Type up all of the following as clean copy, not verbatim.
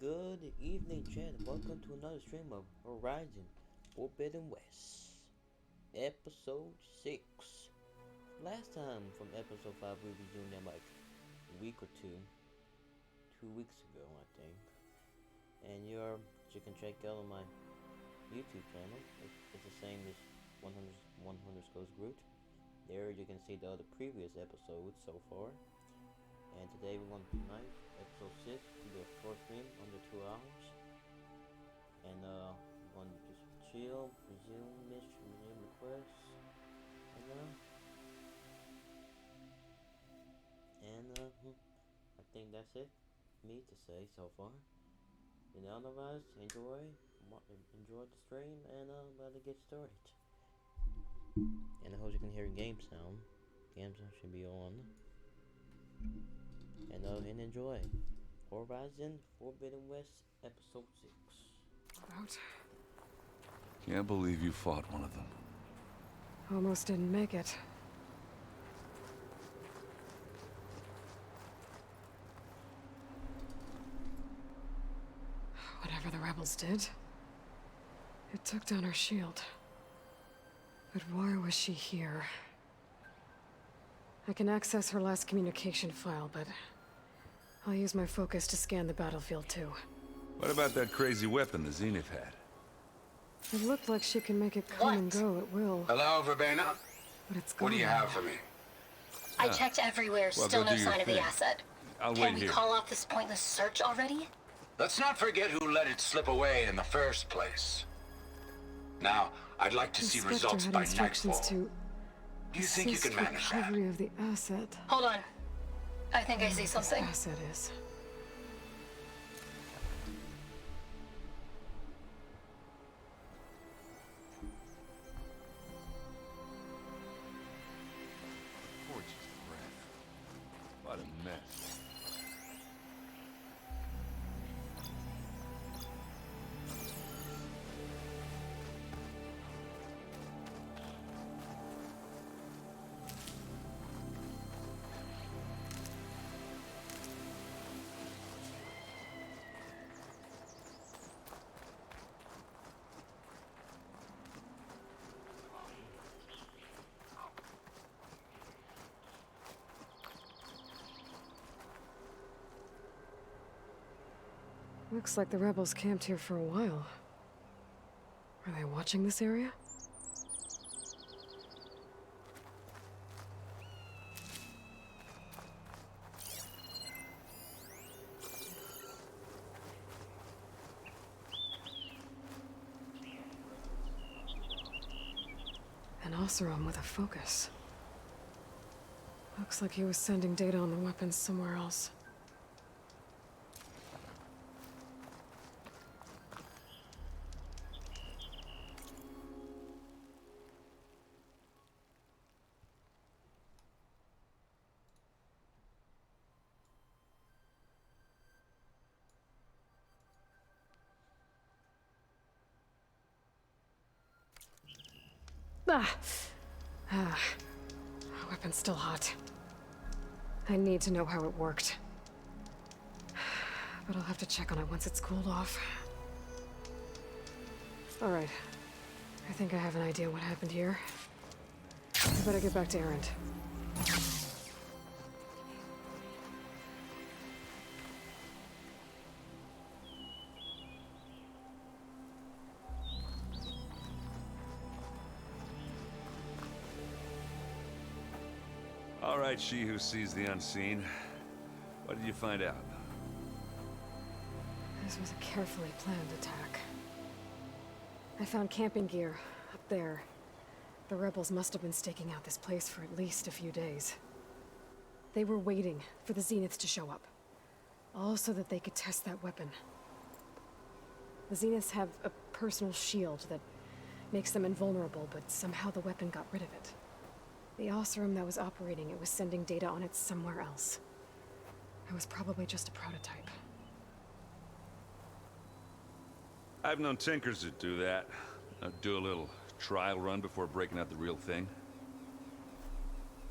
Good evening, chat. Welcome to another stream of Horizon Forbidden West, episode 6. Last time from episode 5, we resumed that like a week or two, 2 weeks ago, I think. And you can check out on my YouTube channel. It's the same as 100 Goes Groot. There you can see the other previous episodes so far. And today we're going tonight, episode 6, to do a short stream under 2 hours. And we're going to just chill, resume requests, I think that's it for me to say so far. And otherwise, enjoy the stream, and let it get started. And I hope you can hear game sound. Game sound should be on. And enjoy Horizon Forbidden West, episode 6. About. Can't believe you fought one of them. Almost didn't make it. Whatever the rebels did, it took down her shield. But why was she here? I can access her last communication file, but I'll use my focus to scan the battlefield too. What about that crazy weapon the Zenith had? It looked like she can make it come and go at will. Hello, Verbena? But it's gone. What do you have for me? I checked everywhere, Well, still go no do your sign of the thing. asset. I'll Can wait we here. call off this pointless search already? Let's not forget who let it slip away in the first place. Now, I'd like to see Inspector results had by instructions nightfall. to Do you think you assist can manage that? recovery of the asset. Hold on. I think I see something. This asset is. Gorgeous breath. What a mess. Looks like the rebels camped here for a while. Are they watching this area? An Oseram with a focus. Looks like he was sending data on the weapons somewhere else. Ah! Ah. Weapon's still hot. I need to know how it worked. But I'll have to check on it once it's cooled off. Alright. I think I have an idea what happened here. I better get back to Erend. All right, she who sees the unseen. What did you find out? This was a carefully planned attack. I found camping gear up there. The rebels must have been staking out this place for at least a few days. They were waiting for the Zeniths to show up. All so that they could test that weapon. The Zeniths have a personal shield that makes them invulnerable, but somehow the weapon got rid of it. The Oseram that was operating it was sending data on it somewhere else. It was probably just a prototype. I've known tinkers that do that. Do a little trial run before breaking out the real thing.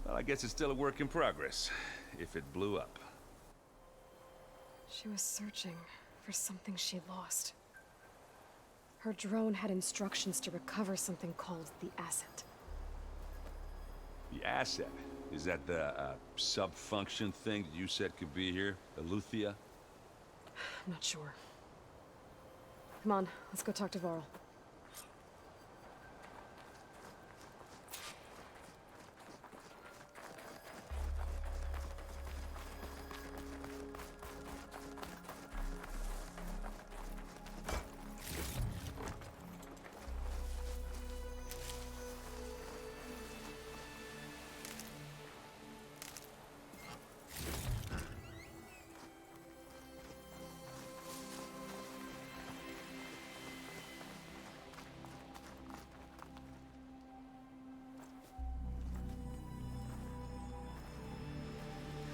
Well, I guess it's still a work in progress, if it blew up. She was searching for for something she lost. Her drone had instructions to recover something called the asset. The asset? Is that the sub-function thing that you said could be here? Eleuthia? I'm not sure. Come on, let's go talk to Varl.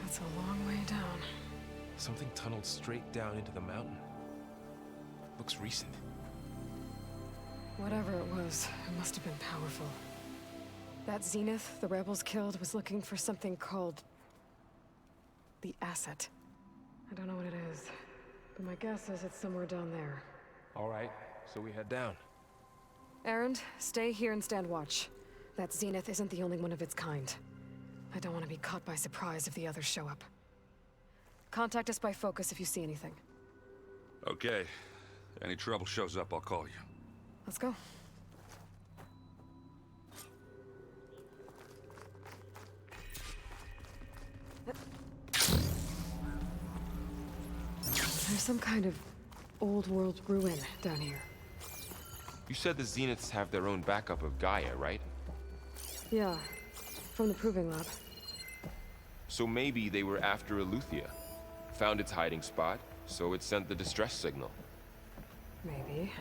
That's a long way down. Something tunneled straight down into the mountain. Looks recent. Whatever it was, it must have been powerful. That Zenith the rebels killed was looking for something called the asset. I don't know what it is, but my guess is it's somewhere down there. All right, so we head down. Erend, stay here and stand watch. That Zenith isn't the only one of its kind. I don't want to be caught by surprise if the others show up. Contact us by focus if you see anything. Okay. Any trouble shows up, I'll call you. Let's go. There's some kind of old world ruin down here. You said the Zeniths have their own backup of Gaia, right? Yeah, from the Proving Lab. So maybe they were after Eleuthia. Found its hiding spot, so it sent the distress signal. Maybe.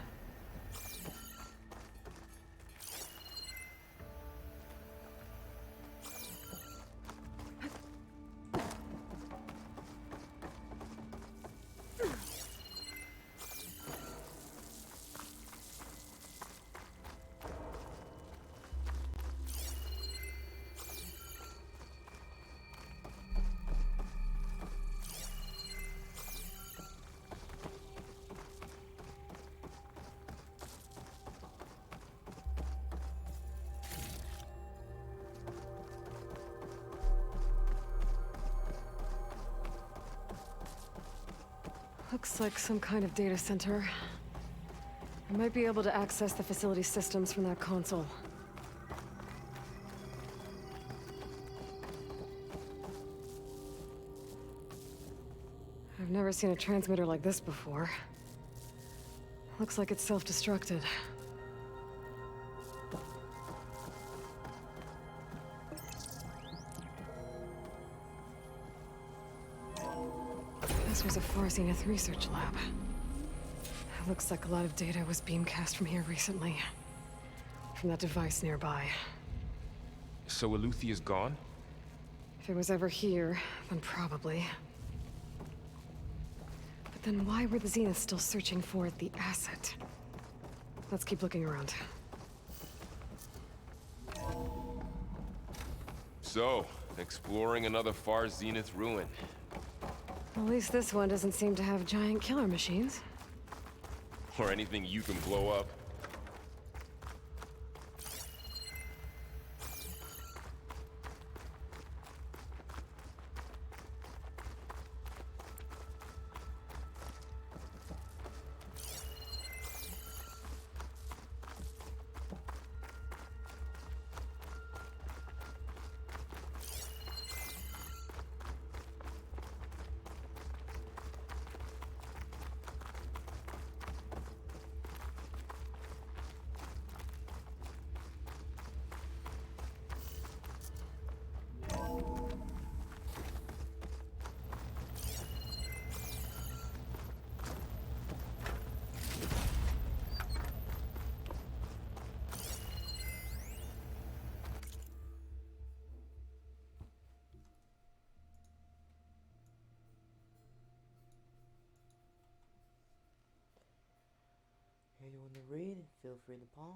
Looks like some kind of data center. I might be able to access the facility systems from that console. I've never seen a transmitter like this before. Looks like it's self-destructed. This was a Far Zenith research lab. Looks like a lot of data was beamcast from here recently. From that device nearby. So Eleuthia's gone? If it was ever here, then probably. But then why were the Zeniths still searching for the asset? Let's keep looking around. So, exploring another Far Zenith ruin. At least this one doesn't seem to have giant killer machines. Or anything you can blow up. Hey, you want to read? Feel free to pause.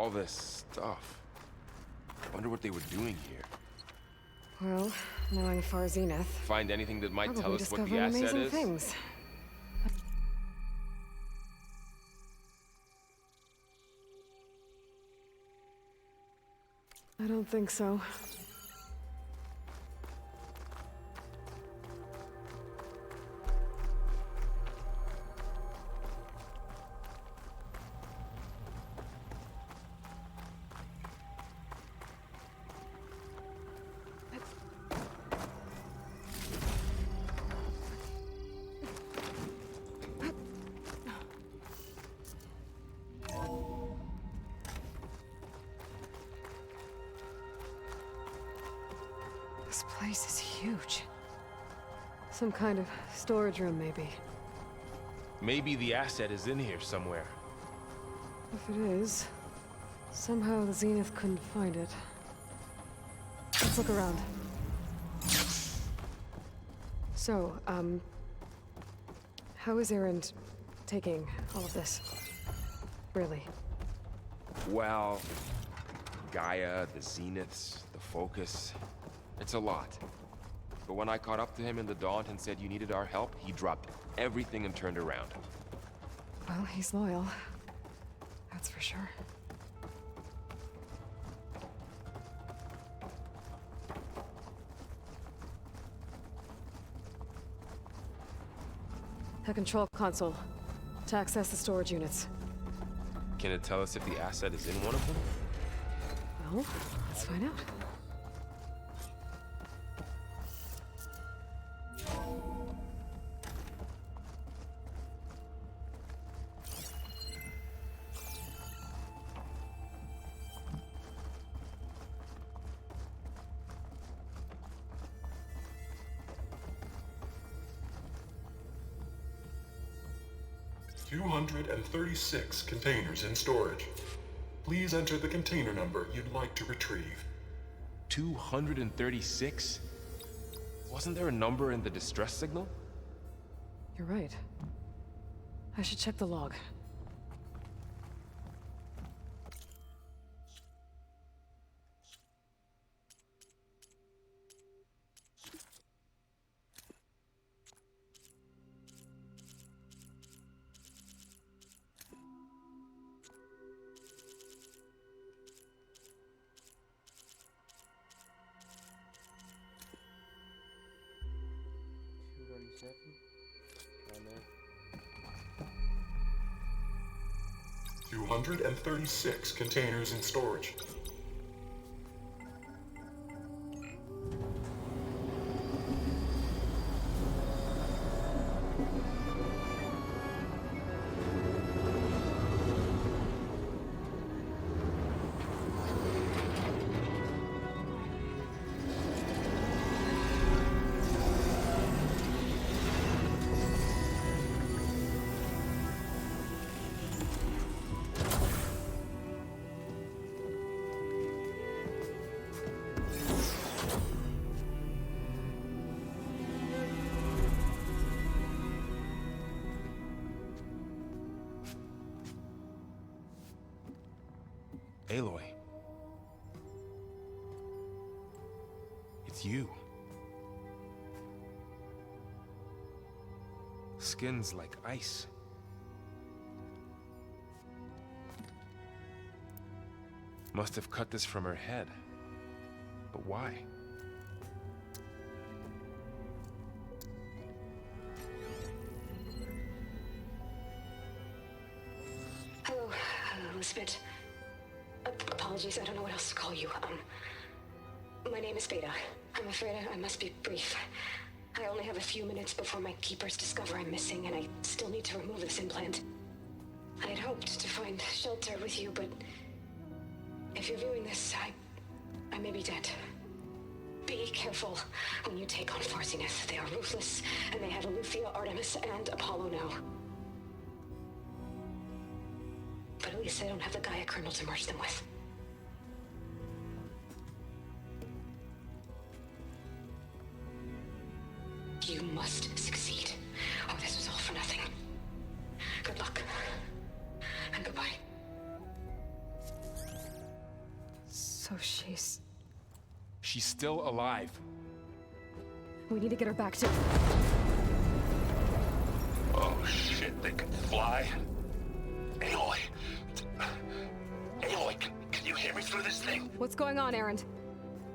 all this stuff. I wonder what they were doing here. Well, knowing Far Zenith, Find anything that might tell probably us what the discovering asset amazing is? things. I don't think so. This place is huge. Some kind of storage room, maybe. Maybe the asset is in here somewhere. If it is, somehow the Zenith couldn't find it. Let's look around. So, how is Erend taking all of this? Really? Well, Gaia, the Zeniths, the Focus. It's a lot. But when I caught up to him in the Daunt and said you needed our help, he dropped everything and turned around. Well, he's loyal. That's for sure. The control console. To access the storage units. Can it tell us if the asset is in one of them? Well, let's find out. "236 containers in storage. Please enter the container number you'd like to retrieve." 236? Wasn't there a number in the distress signal? You're right. I should check the log. Right now. 236 containers in storage. Aloy. It's you. Skin's like ice. Must have cut this from her head. But why? Hello, Elizabeth. Apologies, I don't know what else to call you. My name is Beta. I'm afraid I must be brief. I only have a few minutes before my keepers discover I'm missing, and I still need to remove this implant. I had hoped to find shelter with you, but if you're viewing this, I may be dead. Be careful when you take on Far Zenith. They are ruthless, and they have Eleuthia, Artemis, and Apollo now. But at least they don't have the Gaia kernel to merge them with. You must succeed, or this was all for nothing. Good luck. And goodbye. So she's... She's still alive. We need to get her back to... Oh shit, they can fly? Aloy! Aloy, can you hear me through this thing? What's going on, Erend?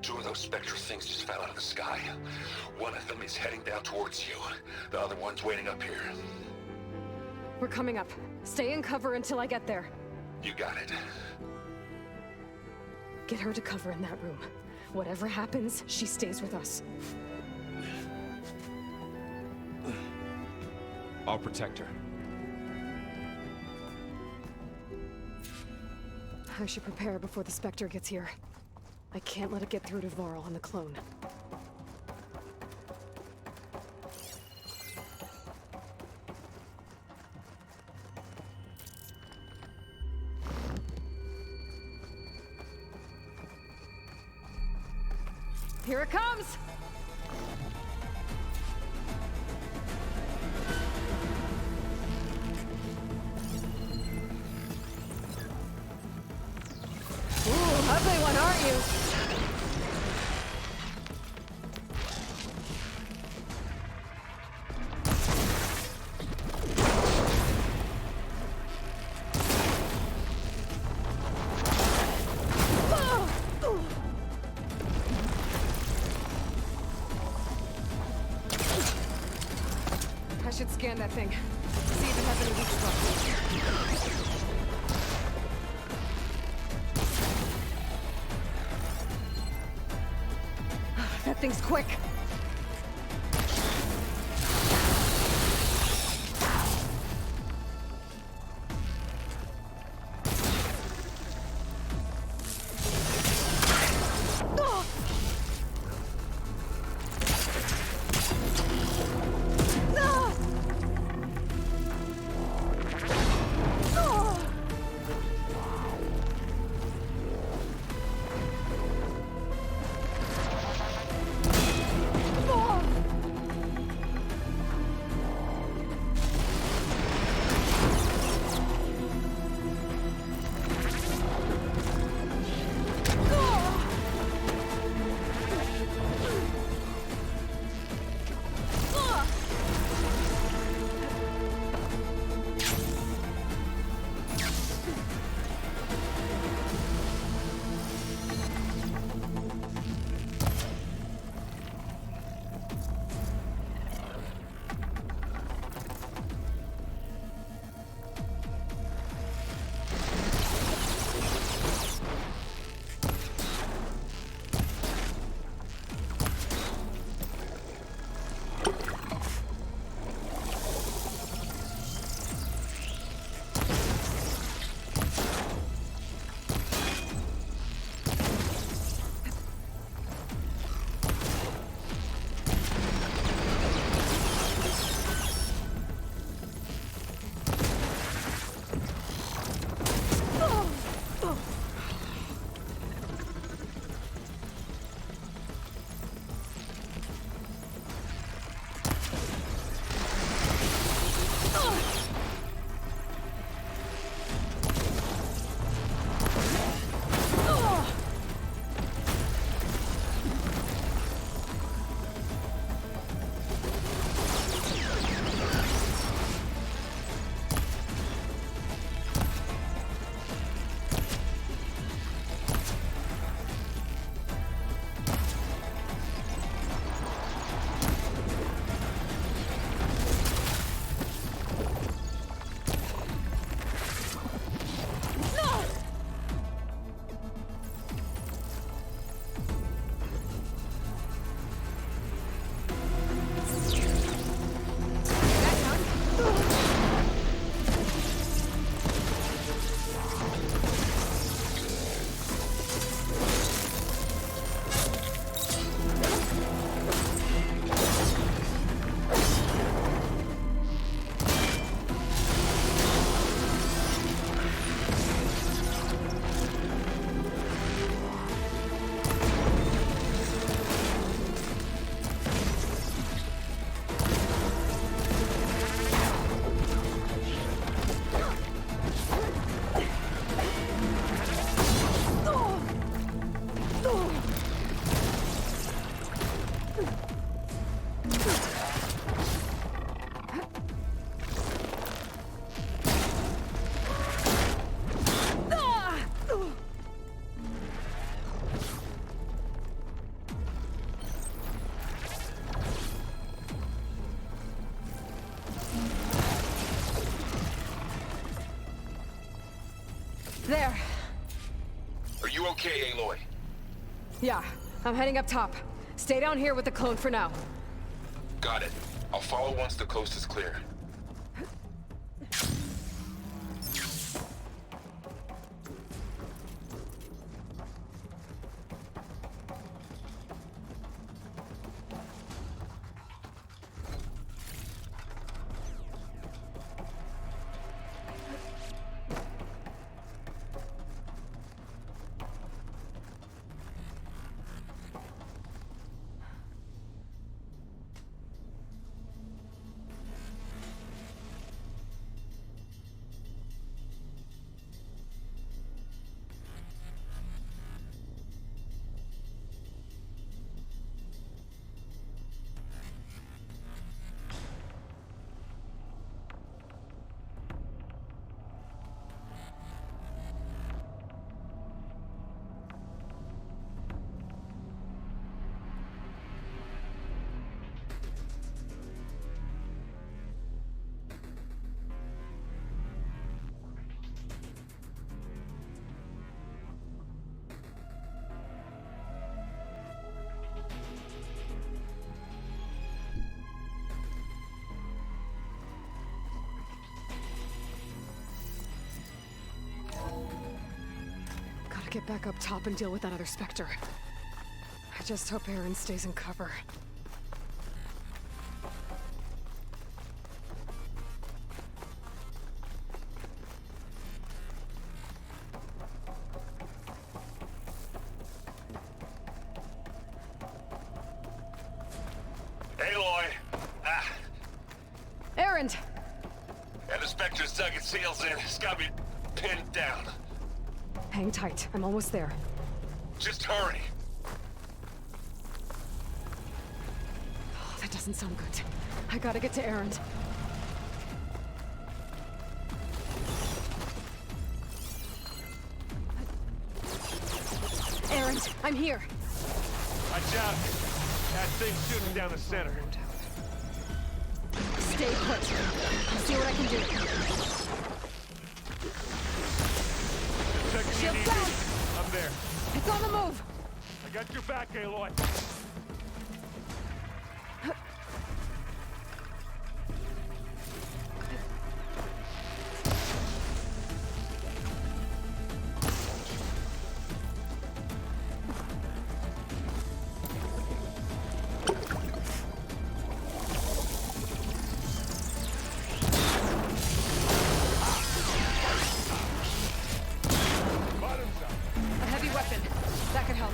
2 of those Spectre things just fell out of the sky. One of them is heading down towards you. The other one's waiting up here. We're coming up. Stay in cover until I get there. You got it. Get her to cover in that room. Whatever happens, she stays with us. I'll protect her. I should prepare before the Spectre gets here. I can't let it get through to Varl and the clone. Here it comes! Ooh, ugly one, aren't you? I should scan that thing. See if it has any weak spots. That thing's quick. you okay, Aloy? Yeah, I'm heading up top. Stay down here with the clone for now. Got it. I'll follow once the coast is clear. Get back up top and deal with that other Spectre. I just hope Aaron stays in cover. Aloy! Aaron! And the Spectre's dug its heels in. It's got me pinned down. Hang tight. I'm almost there. Just hurry. Oh, that doesn't sound good. I gotta get to Aaron. Aaron, I'm here. Watch out. That thing's shooting down the center. Stay put. I'll see what I can do. Shield down! I'm there. It's on the move! I got your back, Aloy. A heavy weapon. That could help.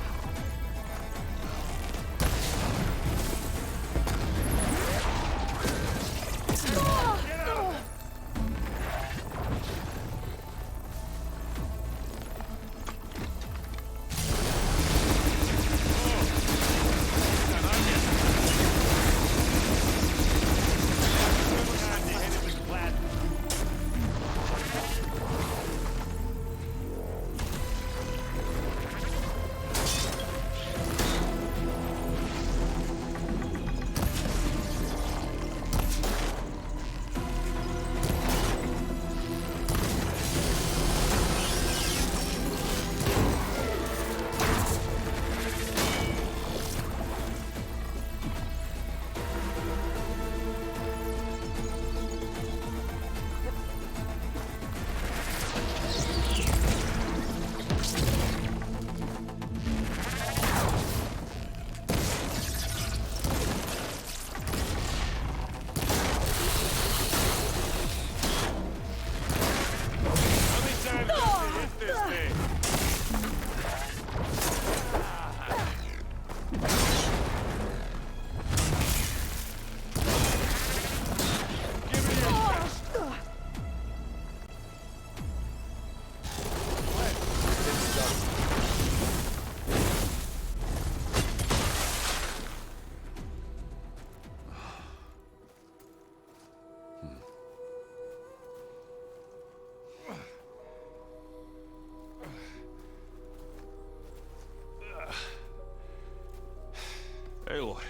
Aloy,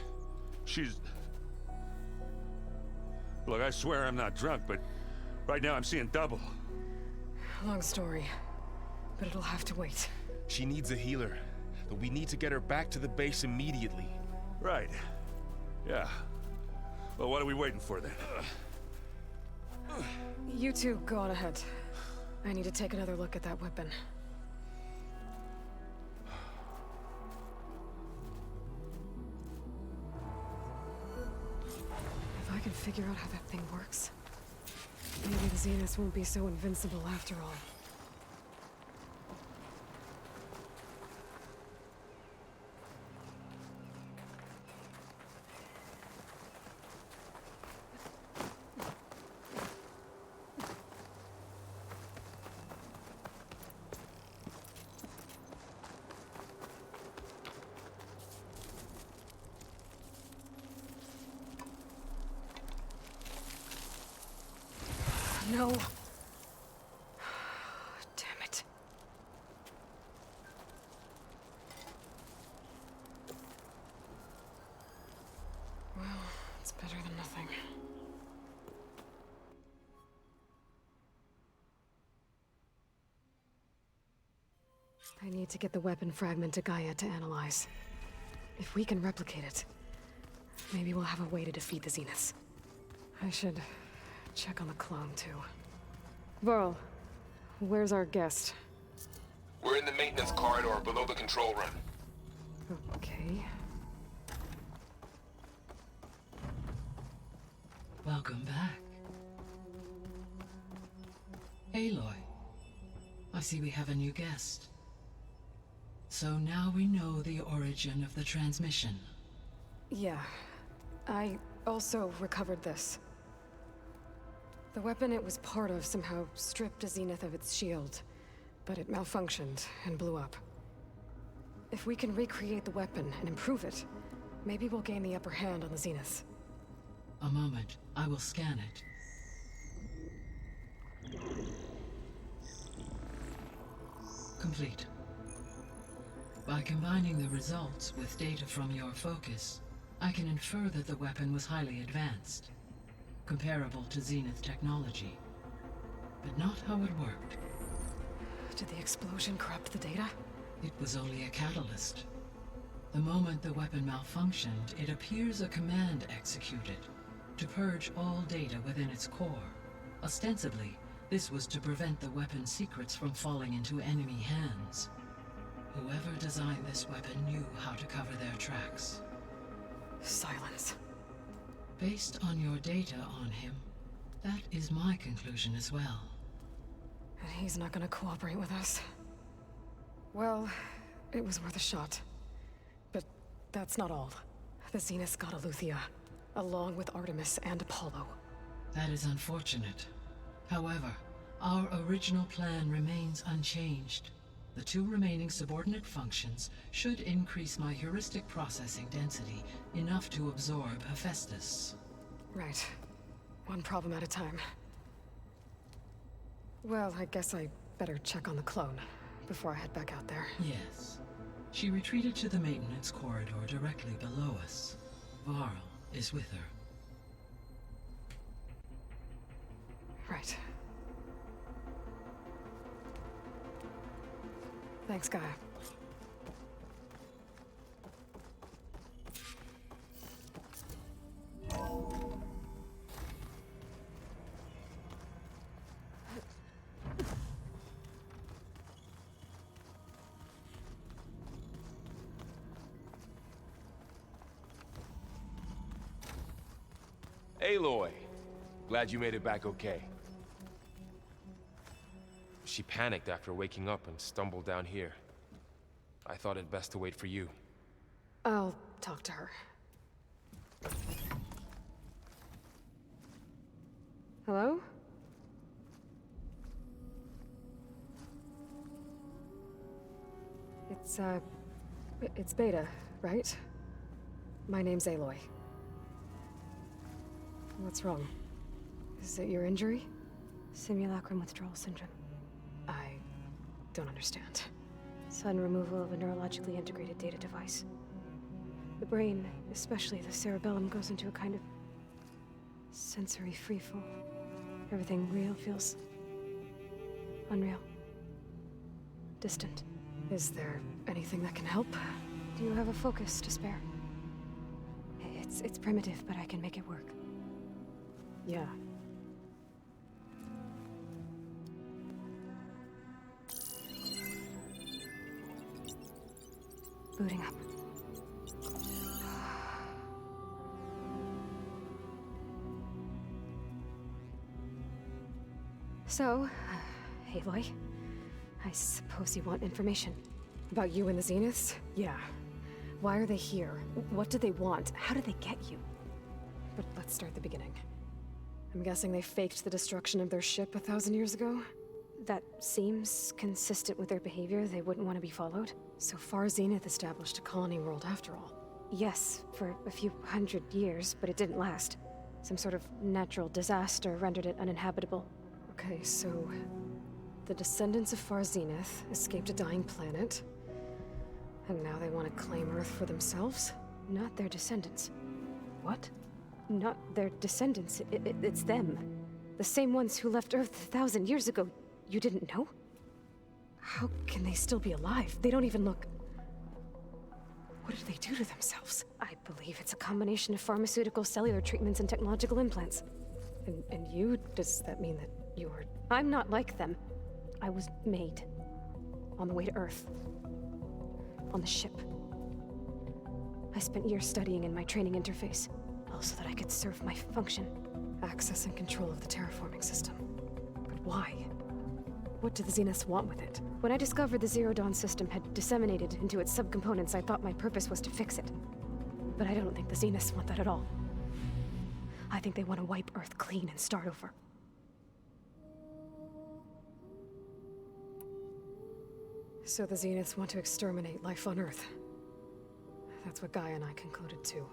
she's... Look, I swear I'm not drunk, but right now I'm seeing double. Long story, but it'll have to wait. She needs a healer, but we need to get her back to the base immediately. Right. Yeah. Well, what are we waiting for then? You two go on ahead. I need to take another look at that weapon. If I can figure out how that thing works, maybe the Zeniths won't be so invincible after all. No. Damn it. Well, it's better than nothing. I need to get the weapon fragment to Gaia to analyze. If we can replicate it, maybe we'll have a way to defeat the Zeniths. I should check on the clone, too. Varl, where's our guest? We're in the maintenance corridor below the control room. Okay. Welcome back. Aloy, I see we have a new guest. So now we know the origin of the transmission. Yeah. I also recovered this. The weapon it was part of somehow stripped a Zenith of its shield, but it malfunctioned and blew up. If we can recreate the weapon and improve it, maybe we'll gain the upper hand on the Zeniths. A moment, I will scan it. Complete. By combining the results with data from your focus, I can infer that the weapon was highly advanced, comparable to Zenith technology, but not how it worked. Did the explosion corrupt the data? It was only a catalyst. The moment the weapon malfunctioned, it appears a command executed to purge all data within its core. Ostensibly, this was to prevent the weapon's secrets from falling into enemy hands. Whoever designed this weapon knew how to cover their tracks. Silence. Based on your data on him, that is my conclusion as well. And he's not gonna cooperate with us. Well, it was worth a shot. But that's not all. The Zeniths got Eleuthia, along with Artemis and Apollo. That is unfortunate. However, our original plan remains unchanged. The two remaining subordinate functions should increase my heuristic processing density enough to absorb Hephaestus. Right. One problem at a time. Well, I guess I better check on the clone before I head back out there. Yes. She retreated to the maintenance corridor directly below us. Varl is with her. Right. Thanks, Gaia. Aloy! Glad you made it back okay. She panicked after waking up and stumbled down here. I thought it best to wait for you. I'll talk to her. Hello? It's Beta, right? My name's Aloy. What's wrong? Is it your injury? Simulacrum withdrawal syndrome. I don't understand. Sudden removal of a neurologically integrated data device. The brain, especially the cerebellum, goes into a kind of sensory freefall. Everything real feels unreal. Distant. Is there anything that can help? Do you have a focus to spare? It's primitive, but I can make it work. Yeah. Booting up. So, Aloy, I suppose you want information. About you and the Zeniths? Yeah. Why are they here? What do they want? How did they get you? But let's start at the beginning. I'm guessing they faked the destruction of their ship 1,000 years ago? That seems consistent with their behavior. They wouldn't want to be followed. So far, Zenith established a colony world after all. Yes, for a few hundred years, but it didn't last. Some sort of natural disaster rendered it uninhabitable. Okay, so the descendants of Far Zenith escaped a dying planet, and now they want to claim Earth for themselves? Not their descendants. What? Not their descendants. It's them. The same ones who left Earth 1,000 years ago. You didn't know? How can they still be alive? They don't even look... What did they do to themselves? I believe it's a combination of pharmaceutical, cellular treatments, and technological implants. And you? Does that mean that you're... I'm not like them. I was made. On the way to Earth. On the ship. I spent years studying in my training interface, all so that I could serve my function. Access and control of the terraforming system. But why? What do the Zeniths want with it? When I discovered the Zero Dawn system had disseminated into its subcomponents, I thought my purpose was to fix it. But I don't think the Zeniths want that at all. I think they want to wipe Earth clean and start over. So the Zeniths want to exterminate life on Earth. That's what Gaia and I concluded too.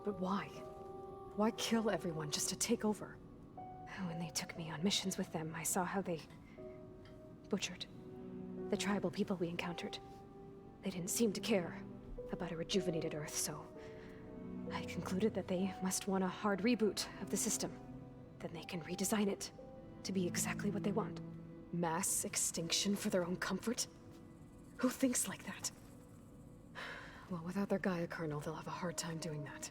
But why? Why kill everyone just to take over? When they took me on missions with them, I saw how they butchered the tribal people we encountered. They didn't seem to care about a rejuvenated Earth, so I concluded that they must want a hard reboot of the system. Then they can redesign it to be exactly what they want. Mass extinction for their own comfort? Who thinks like that? Well, without their Gaia kernel, they'll have a hard time doing that.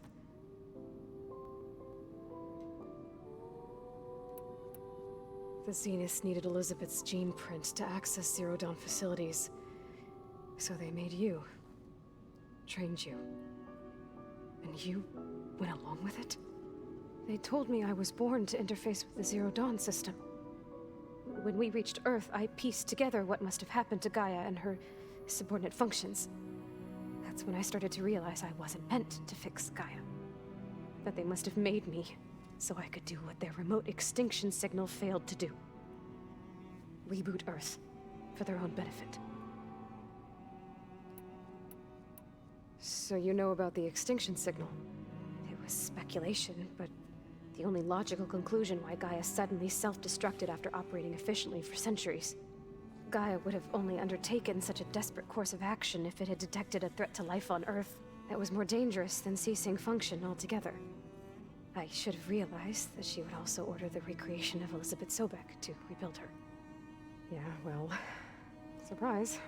The Zeniths needed Elizabeth's gene print to access Zero Dawn facilities. So they made you. Trained you. And you went along with it? They told me I was born to interface with the Zero Dawn system. When we reached Earth, I pieced together what must have happened to Gaia and her subordinate functions. That's when I started to realize I wasn't meant to fix Gaia. That they must have made me so I could do what their remote extinction signal failed to do. Reboot Earth for their own benefit. So you know about the extinction signal? It was speculation, but the only logical conclusion why Gaia suddenly self-destructed after operating efficiently for centuries. Gaia would have only undertaken such a desperate course of action if it had detected a threat to life on Earth that was more dangerous than ceasing function altogether. I should have realized that she would also order the recreation of Elizabeth Sobek to rebuild her. Yeah, well, surprise.